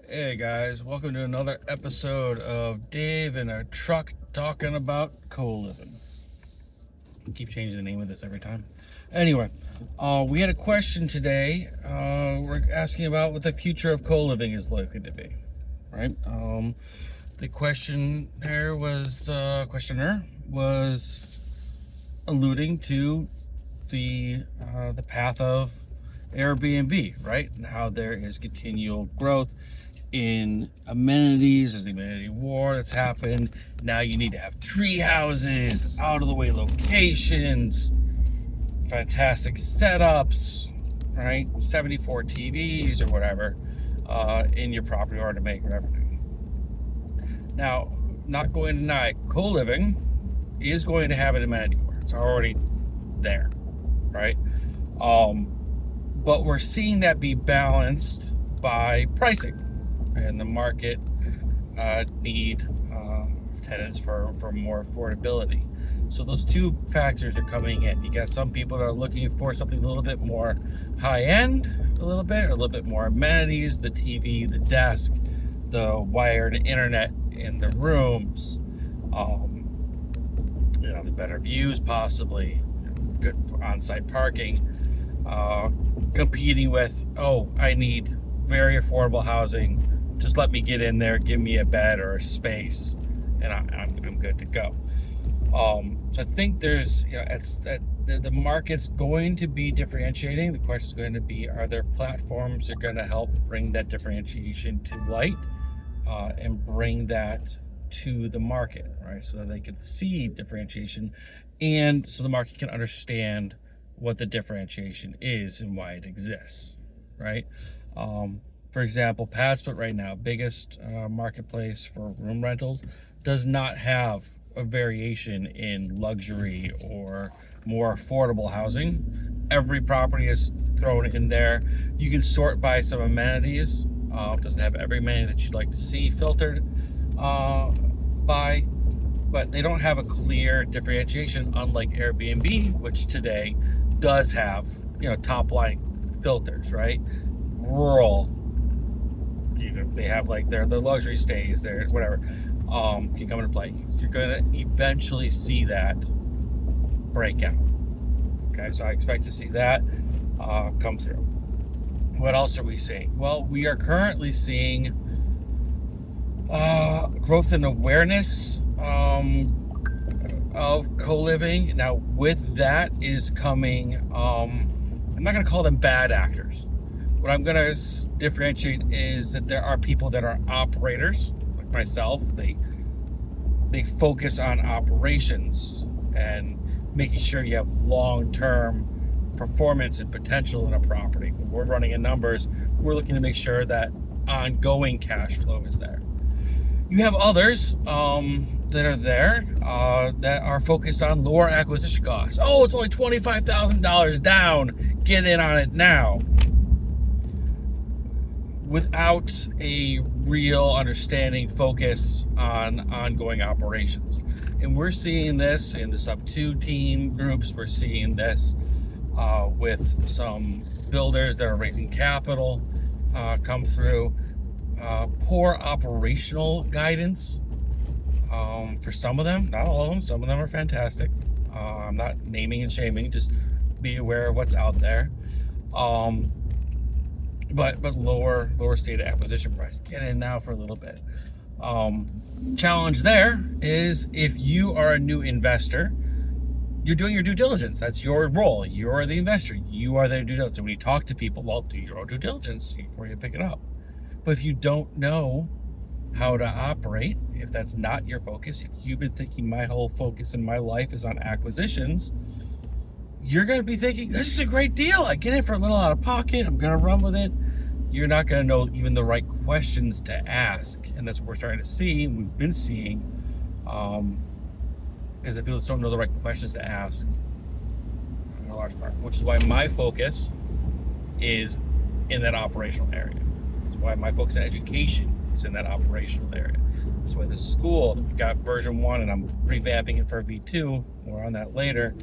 Hey guys, welcome to another episode of Dave in a truck talking about co-living. Keep changing the name of this every time. Anyway, we had a question today. We're asking about what the future of co-living is likely to be, right? The questioner was alluding to the path of Airbnb, right? And how there is continual growth in amenities. There's the amenity war that's happened. Now you need to have tree houses, out of the way locations, fantastic setups, right? 74 TVs or whatever in your property in order to make revenue. Now, not going to deny co-living is going to have an amenity war. It's already there, right? But we're seeing that be balanced by pricing and the market need tenants for more affordability. So those two factors are coming in. You got some people that are looking for something a little bit more high end, a little bit more amenities, the TV, the desk, the wired internet in the rooms, the better views possibly, good on-site parking, competing with, I need very affordable housing. Just let me get in there, give me a bed or a space, and I'm good to go. So I think there's, the market's going to be differentiating. The question is going to be, are there platforms that are going to help bring that differentiation to light and bring that to the market, right? So that they can see differentiation and so the market can understand what the differentiation is and why it exists, right? For example, PadSplit right now, biggest marketplace for room rentals, does not have a variation in luxury or more affordable housing. Every property is thrown in there. You can sort by some amenities. It doesn't have every amenity that you'd like to see filtered by, but they don't have a clear differentiation, unlike Airbnb, which today does have, top line filters, right? Rural, they have like their luxury stays, their whatever, can come into play. You're going to eventually see that break out. Okay, so I expect to see that come through. What else are we seeing? Well, we are currently seeing growth in awareness of co-living. Now, with that is coming, I'm not going to call them bad actors. What I'm going to differentiate is that there are people that are operators, like myself. They focus on operations and making sure you have long-term performance and potential in a property. When we're running in numbers, we're looking to make sure that ongoing cash flow is there. You have others that are there that are focused on lower acquisition costs. Oh, it's only $25,000 down. Get in on it now. Without a real understanding focus on ongoing operations. And we're seeing this in the sub 2 team groups. We're seeing this with some builders that are raising capital come through. Poor operational guidance for some of them, not all of them. Some of them are fantastic. I'm not naming and shaming, just be aware of what's out there. But lower state acquisition price. Get in now for a little bit. Challenge there is, if you are a new investor, you're doing your due diligence. That's your role. You're the investor. You are their due diligence. When you talk to people, well, do your own due diligence before you pick it up. But if you don't know how to operate, if that's not your focus, if you've been thinking my whole focus in my life is on acquisitions, you're going to be thinking, this is a great deal. I get it for a little out of pocket. I'm going to run with it. You're not going to know even the right questions to ask. And that's what we're starting to see. We've been seeing is that people just don't know the right questions to ask in a large part, which is why my focus is in that operational area. That's why my focus on education is in that operational area. That's why the school, we got version 1 and I'm revamping it for V2, more on that later,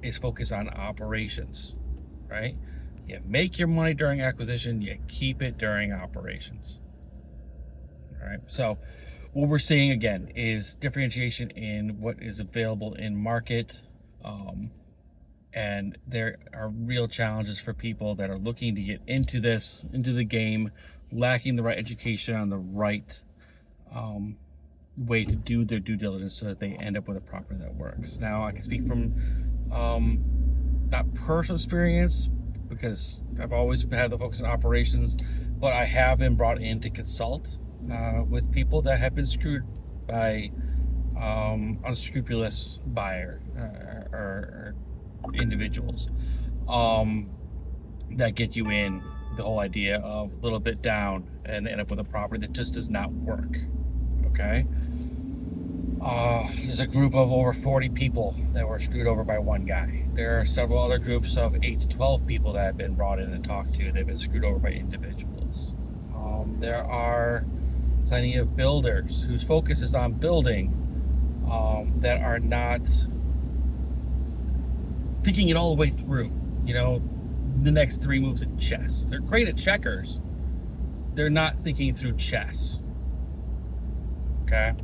is focused on operations, right? You make your money during acquisition, you keep it during operations. All right. So what we're seeing again is differentiation in what is available in market. And there are real challenges for people that are looking to get into the game, lacking the right education on the right way to do their due diligence so that they end up with a property that works. Now, I can speak from not personal experience because I've always had the focus on operations, but I have been brought in to consult with people that have been screwed by unscrupulous buyer or individuals that get you in the whole idea of a little bit down and end up with a property that just does not work. Okay. There's a group of over 40 people that were screwed over by one guy. There are several other groups of 8 to 12 people that have been brought in and talked to. They've been screwed over by individuals. There are plenty of builders whose focus is on building that are not thinking it all the way through. You know, the next 3 moves in chess. They're great at checkers. They're not thinking through chess. Okay?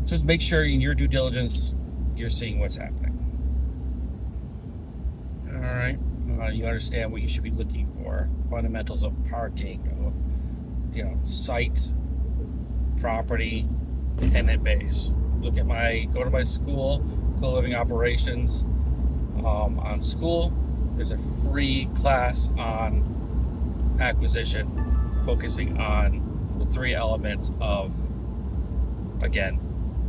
Just make sure in your due diligence you're seeing what's happening. All right. You understand what you should be looking for. Fundamentals of parking, of site, property, tenant base. Go to my school, CoLiving operations. On school, there's a free class on acquisition, focusing on the 3 elements of, again,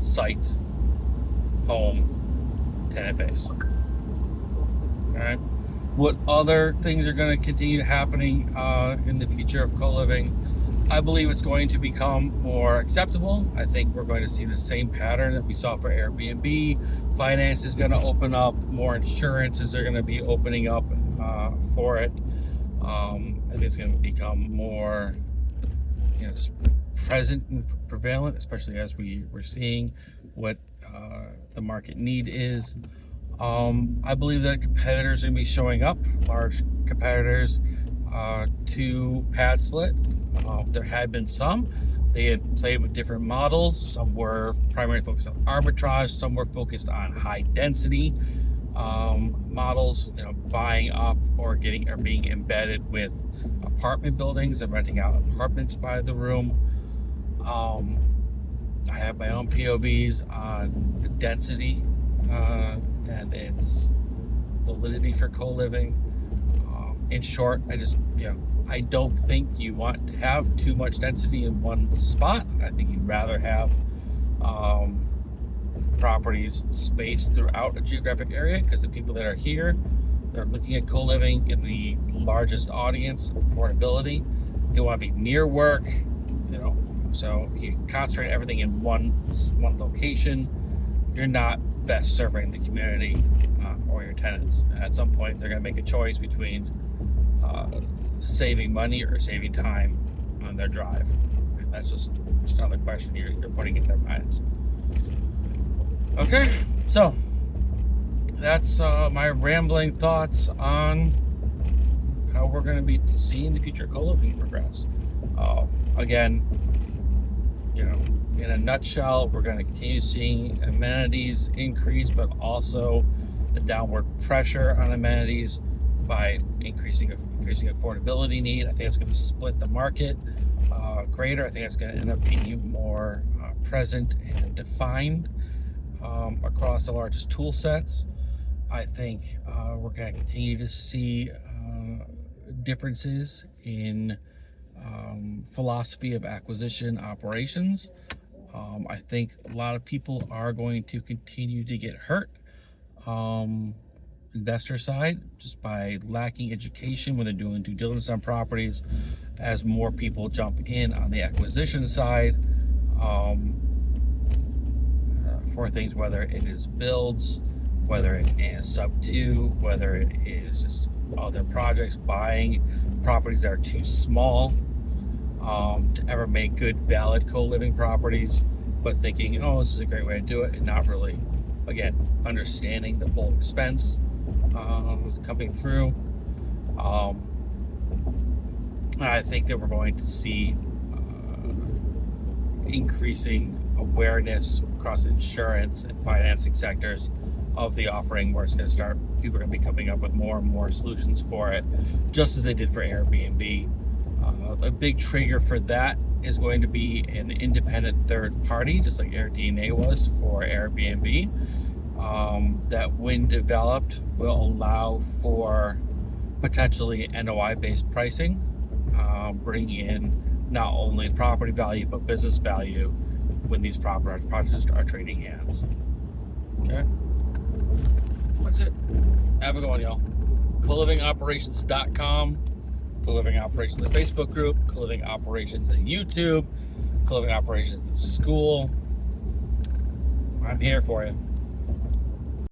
site, home, tenant base. All right. What other things are going to continue happening in the future of co-living? I believe it's going to become more acceptable. I think we're going to see the same pattern that we saw for Airbnb. Finance is going to open up. More insurances are going to be opening up for it. I think it's going to become more, just present and prevalent, especially as we're seeing what the market need is. I believe that competitors are going to be showing up, large competitors, to pad split. There had been some. They had played with different models. Some were primarily focused on arbitrage. Some were focused on high density models, buying up or being embedded with apartment buildings and renting out apartments by the room. I have my own POVs on the density and its validity for co-living. In short, I don't think you want to have too much density in one spot. I think you'd rather have properties spaced throughout a geographic area, because the people that are here, they're looking at co-living in the largest audience, affordability. They want to be near work, so if you concentrate everything in one location, you're not best serving the community or your tenants. And at some point, they're going to make a choice between saving money or saving time on their drive. And that's just another question you're putting in their minds. Okay, so that's my rambling thoughts on how we're going to be seeing the future of co-living progress. Again, in a nutshell, we're going to continue seeing amenities increase, but also the downward pressure on amenities by increasing affordability need. I think it's going to split the market greater. I think it's going to end up being more present and defined across the largest tool sets. I think we're going to continue to see differences in philosophy of acquisition operations. I think a lot of people are going to continue to get hurt, investor side, just by lacking education when they're doing due diligence on properties, as more people jump in on the acquisition side for things, whether it is builds, whether it is sub 2, whether it is just other projects, buying properties that are too small to ever make good, valid co-living properties, but thinking, this is a great way to do it, and not really, again, understanding the full expense coming through. I think that we're going to see increasing awareness across insurance and financing sectors of the offering, where it's going to start, people are going to be coming up with more and more solutions for it, just as they did for Airbnb. A big trigger for that is going to be an independent third party, just like AirDNA was for Airbnb, that when developed will allow for potentially NOI-based pricing, bring in not only property value but business value when these projects are trading hands. Okay, that's it. Have a good one, y'all. CoLivingOperations.com, CoLiving Operations the Facebook group, CoLiving Operations the YouTube, CoLiving Operations the school. I'm here for you.